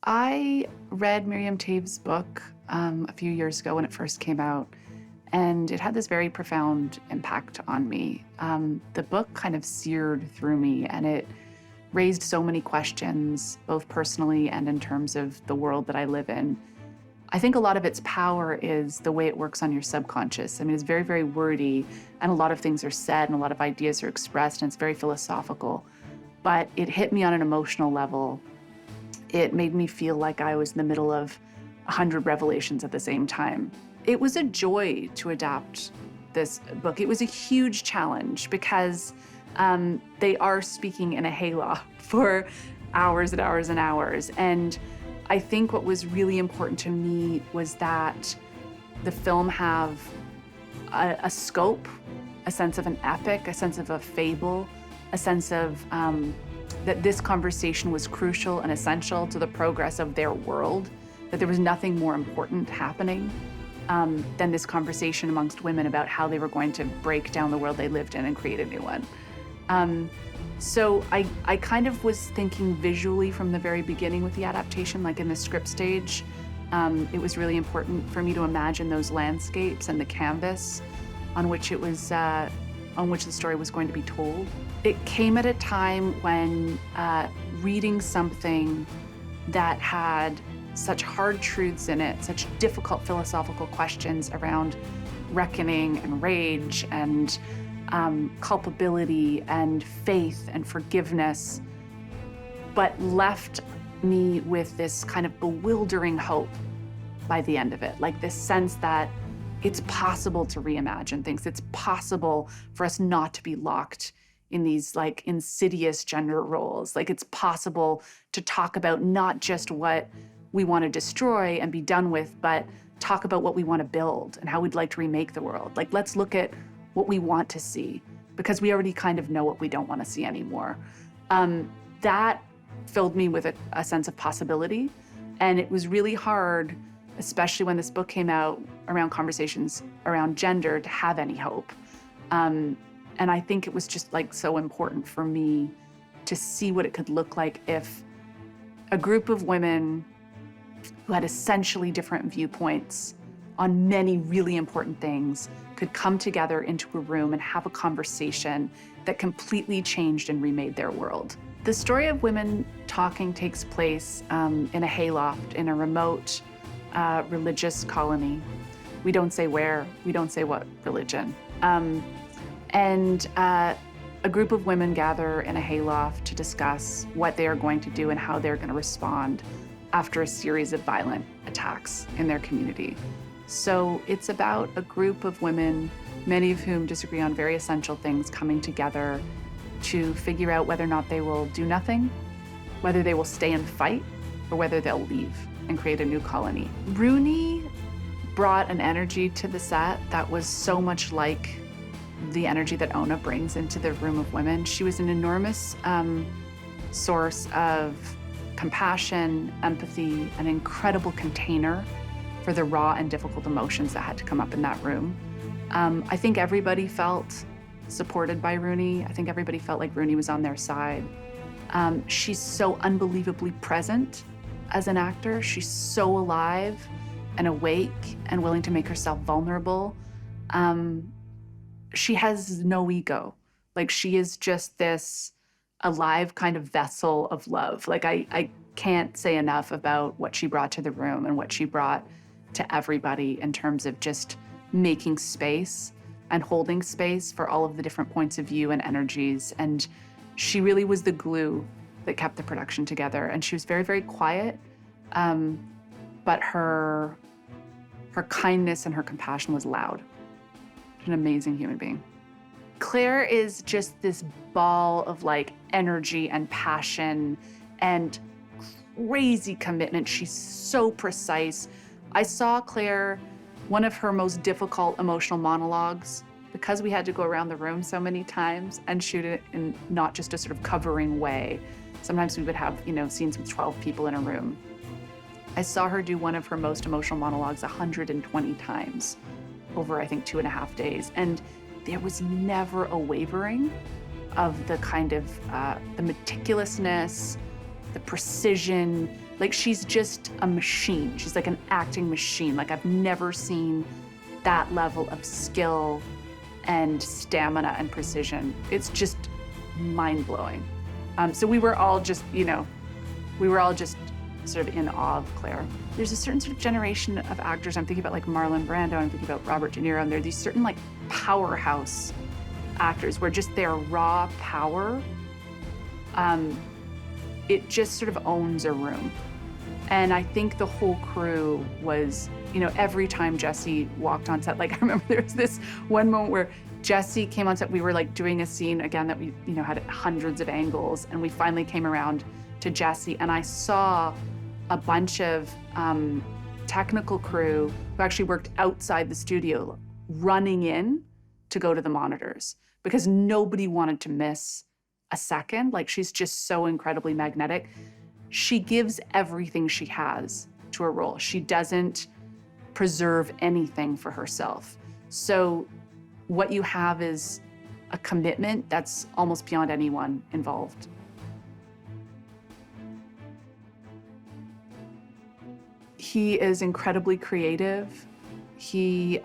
I read Miriam Toews' book a few years ago when it first came out, and it had this very profound impact on me. The book kind of seared through me, and it raised so many questions, both personally and in terms of the world that I live in. I think a lot of its power is the way it works on your subconscious. I mean, it's very, very wordy, and a lot of things are said, and a lot of ideas are expressed, and it's very philosophical. But it hit me on an emotional level. It made me feel like I was in the middle of 100 revelations at the same time. It was a joy to adapt this book. It was a huge challenge because they are speaking in a hayloft for hours and hours and hours. And I think what was really important to me was that the film have a scope, a sense of an epic, a sense of a fable, a sense of that this conversation was crucial and essential to the progress of their world, that there was nothing more important happening than this conversation amongst women about how they were going to break down the world they lived in and create a new one. So I kind of was thinking visually from the very beginning with the adaptation, like in the script stage. It was really important for me to imagine those landscapes and the canvas on which it was, on which the story was going to be told. It came at a time when reading something that had such hard truths in it, such difficult philosophical questions around reckoning and rage and culpability and faith and forgiveness, but left me with this kind of bewildering hope by the end of it, like this sense that it's possible to reimagine things. It's possible for us not to be locked in these like insidious gender roles. Like it's possible to talk about not just what we want to destroy and be done with, but talk about what we want to build and how we'd like to remake the world. Like let's look at what we want to see, because we already kind of know what we don't want to see anymore. That filled me with a sense of possibility. And it was really hard, especially when this book came out, around conversations around gender, to have any hope. And I think it was just like so important for me to see what it could look like if a group of women who had essentially different viewpoints on many really important things could come together into a room and have a conversation that completely changed and remade their world. The story of women talking takes place in a hayloft in a remote religious colony. We don't say where, we don't say what religion. A group of women gather in a hayloft to discuss what they are going to do and how they're going to respond after a series of violent attacks in their community. So it's about a group of women, many of whom disagree on very essential things, coming together to figure out whether or not they will do nothing, whether they will stay and fight, or whether they'll leave and create a new colony. Rooney brought an energy to the set that was so much like the energy that Ona brings into the room of women. She was an enormous source of compassion, empathy, an incredible container for the raw and difficult emotions that had to come up in that room. I think everybody felt supported by Rooney. I think everybody felt like Rooney was on their side. She's so unbelievably present as an actor. She's so alive and awake and willing to make herself vulnerable. She has no ego. Like she is just this alive kind of vessel of love. Like I can't say enough about what she brought to the room and what she brought to everybody in terms of just making space and holding space for all of the different points of view and energies. And she really was the glue that kept the production together. And she was very, very quiet, but her kindness and her compassion was loud. An amazing human being. Claire is just this ball of like energy and passion and crazy commitment. She's so precise. I saw Claire, one of her most difficult emotional monologues, because we had to go around the room so many times and shoot it in not just a sort of covering way. Sometimes we would have, scenes with 12 people in a room. I saw her do one of her most emotional monologues 120 times over, I think, 2.5 days. And there was never a wavering of the kind of the meticulousness, the precision, Like, she's just a machine. She's like an acting machine. Like, I've never seen that level of skill and stamina and precision. It's just mind-blowing. So we were all just, we were all just sort of in awe of Claire. There's a certain sort of generation of actors. I'm thinking about like Marlon Brando, I'm thinking about Robert De Niro, and there are these certain like powerhouse actors where just their raw power, it just sort of owns a room. And I think the whole crew was, every time Jesse walked on set, like I remember there was this one moment where Jesse came on set, we were like doing a scene again that we, had hundreds of angles, and we finally came around to Jesse, and I saw a bunch of technical crew who actually worked outside the studio running in to go to the monitors because nobody wanted to miss a second. Like, she's just so incredibly magnetic. She gives everything she has to a role. She doesn't preserve anything for herself. So what you have is a commitment that's almost beyond anyone involved. He is incredibly creative. He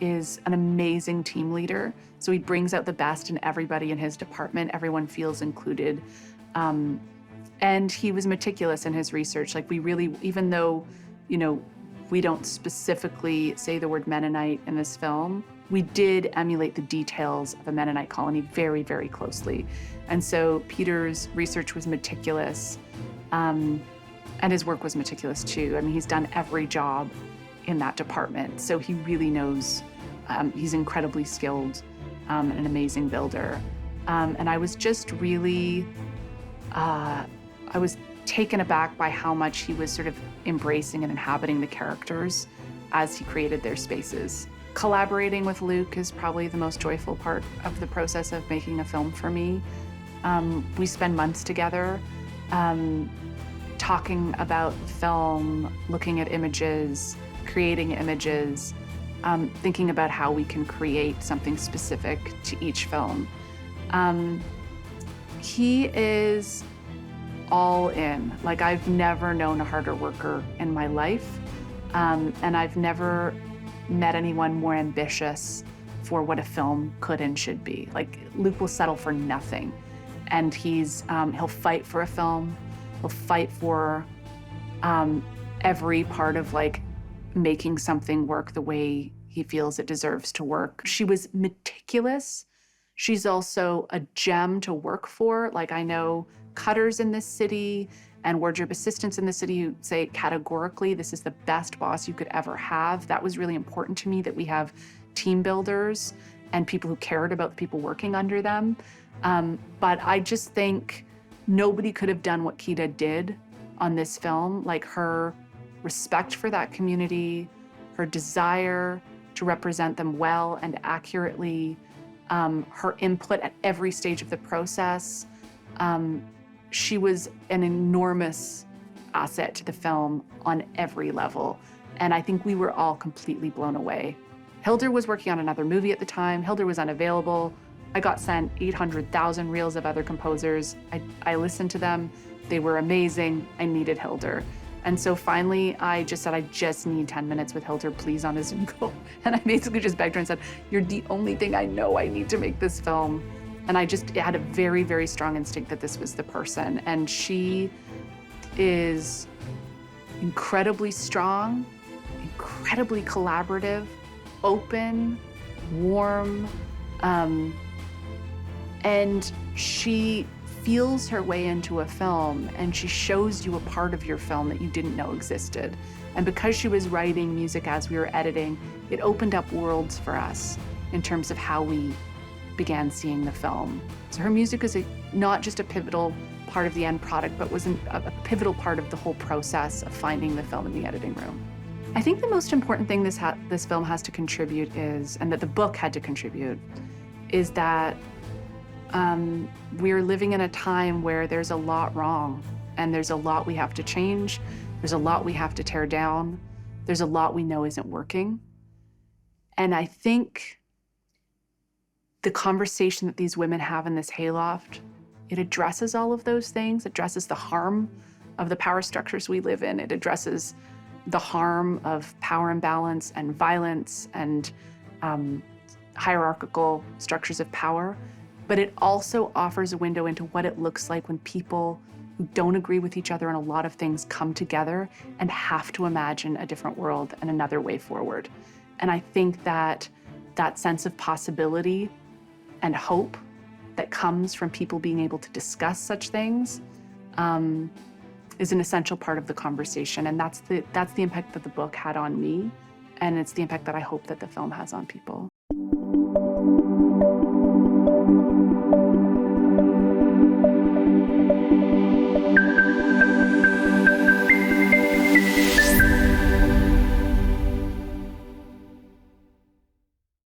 is an amazing team leader. So he brings out the best in everybody in his department. Everyone feels included. And he was meticulous in his research. Like, we really, even though, we don't specifically say the word Mennonite in this film, we did emulate the details of a Mennonite colony very, very closely. And so Peter's research was meticulous, and his work was meticulous too. I mean, he's done every job in that department. So he really knows, he's incredibly skilled, an amazing builder. And I was just really, I was taken aback by how much he was sort of embracing and inhabiting the characters as he created their spaces. Collaborating with Luke is probably the most joyful part of the process of making a film for me. We spend months together, talking about film, looking at images, creating images, thinking about how we can create something specific to each film. He is all in. Like, I've never known a harder worker in my life, and I've never met anyone more ambitious for what a film could and should be. Like, Luke will settle for nothing, and he'll fight for a film. He'll fight for every part of like making something work the way he feels it deserves to work. She was meticulous. She's also a gem to work for. Like, I know cutters in this city and wardrobe assistants in the city who say categorically, this is the best boss you could ever have. That was really important to me, that we have team builders and people who cared about the people working under them. But I just think nobody could have done what Kida did on this film. Like, her respect for that community, her desire to represent them well and accurately, her input at every stage of the process. She was an enormous asset to the film on every level. And I think we were all completely blown away. Hildur was working on another movie at the time. Hildur was unavailable. I got sent 800,000 reels of other composers. I listened to them. They were amazing. I needed Hildur. And so finally, I just said, I just need 10 minutes with Hildur, please, on a Zoom call. And I basically just begged her and said, you're the only thing I know I need to make this film. And I just had a very, very strong instinct that this was the person. And she is incredibly strong, incredibly collaborative, open, warm, and she feels her way into a film, and she shows you a part of your film that you didn't know existed. And because she was writing music as we were editing, it opened up worlds for us in terms of how we began seeing the film. So her music is not just a pivotal part of the end product, but was a pivotal part of the whole process of finding the film in the editing room. I think the most important thing this film has to contribute is, and that the book had to contribute, is that we're living in a time where there's a lot wrong, and there's a lot we have to change, there's a lot we have to tear down, there's a lot we know isn't working. And I think the conversation that these women have in this hayloft, it addresses all of those things, addresses the harm of the power structures we live in. It addresses the harm of power imbalance and violence and hierarchical structures of power. But it also offers a window into what it looks like when people who don't agree with each other on a lot of things come together and have to imagine a different world and another way forward. And I think that that sense of possibility and hope that comes from people being able to discuss such things is an essential part of the conversation. And that's the impact that the book had on me. And it's the impact that I hope that the film has on people.